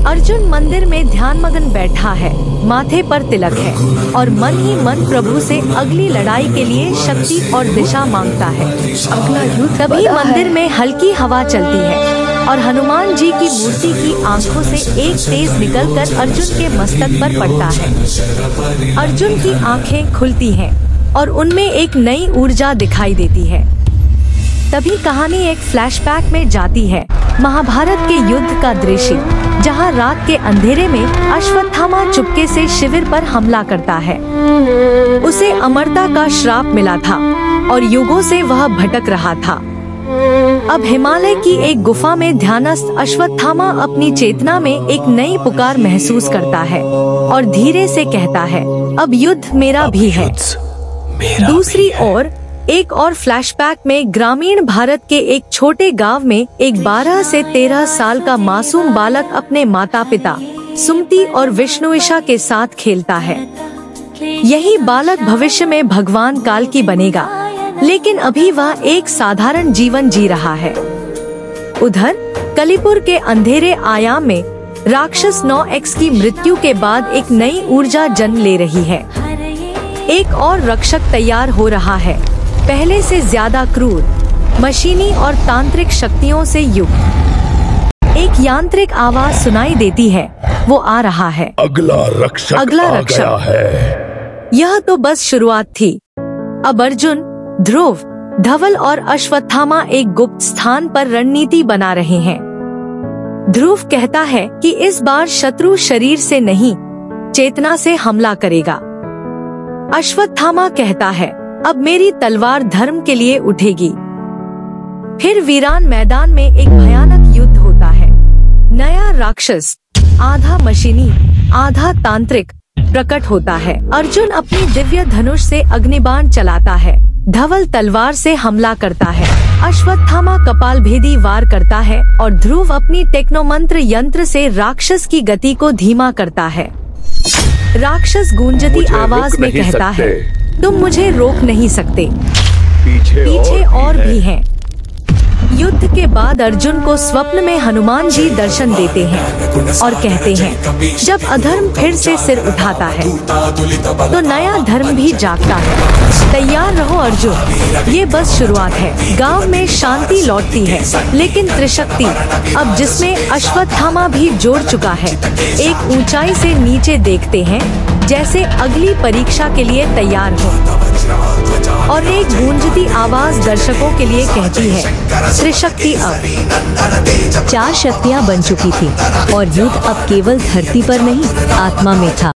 अर्जुन मंदिर में ध्यानमग्न बैठा है, माथे पर तिलक है और मन ही मन प्रभु से अगली लड़ाई के लिए शक्ति और दिशा मांगता है। अगला युद्ध तभी मंदिर में हल्की हवा चलती है और हनुमान जी की मूर्ति की आंखों से एक तेज निकलकर अर्जुन के मस्तक पर पड़ता है। अर्जुन की आंखें खुलती हैं और उनमें एक नई ऊर्जा दिखाई देती है। तभी कहानी एक फ्लैशबैक में जाती है, महाभारत के युद्ध का दृश्य, जहां रात के अंधेरे में अश्वत्थामा चुपके से शिविर पर हमला करता है। उसे अमरता का श्राप मिला था और युगों से वह भटक रहा था। अब हिमालय की एक गुफा में ध्यानस्थ अश्वत्थामा अपनी चेतना में एक नई पुकार महसूस करता है और धीरे से कहता है, अब युद्ध मेरा भी है। दूसरी ओर एक और फ्लैशबैक में ग्रामीण भारत के एक छोटे गांव में एक 12 से 13 साल का मासूम बालक अपने माता पिता सुमति और विष्णुइषा के साथ खेलता है। यही बालक भविष्य में भगवान काल्की बनेगा, लेकिन अभी वह एक साधारण जीवन जी रहा है। उधर कलीपुर के अंधेरे आयाम में राक्षस 9X की मृत्यु के बाद एक नई ऊर्जा जन्म ले रही है। एक और रक्षक तैयार हो रहा है, पहले से ज्यादा क्रूर, मशीनी और तांत्रिक शक्तियों से युक्त। एक यांत्रिक आवाज सुनाई देती है, वो आ रहा है। अगला रक्षक आ गया है। यह तो बस शुरुआत थी। अब अर्जुन, ध्रुव, धवल और अश्वत्थामा एक गुप्त स्थान पर रणनीति बना रहे हैं। ध्रुव कहता है कि इस बार शत्रु शरीर से नहीं, चेतना से हमला करेगा। अश्वत्थामा कहता है, अब मेरी तलवार धर्म के लिए उठेगी। फिर वीरान मैदान में एक भयानक युद्ध होता है। नया राक्षस, आधा मशीनी आधा तांत्रिक, प्रकट होता है। अर्जुन अपनी दिव्य धनुष से अग्निबाण चलाता है, धवल तलवार से हमला करता है, अश्वत्थामा कपालभेदी वार करता है और ध्रुव अपनी टेक्नोमंत्र यंत्र से राक्षस की गति को धीमा करता है। राक्षस गूंजती आवाज में कहता है, तुम मुझे रोक नहीं सकते। पीछे और भी हैं। युद्ध के बाद अर्जुन को स्वप्न में हनुमान जी दर्शन देते हैं और कहते हैं, जब अधर्म फिर से सिर उठाता है तो नया धर्म भी जागता है। तैयार रहो अर्जुन, ये बस शुरुआत है। गांव में शांति लौटती है, लेकिन त्रिशक्ति, अब जिसमें अश्वत्थामा भी जोड़ चुका है, एक ऊंचाई से नीचे देखते हैं, जैसे अगली परीक्षा के लिए तैयार हो। और एक गूंजती आवाज दर्शकों के लिए कहती है, त्रिशक्ति अब 4 शक्तियाँ बन चुकी थी और युद्ध अब केवल धरती पर नहीं, आत्मा में था।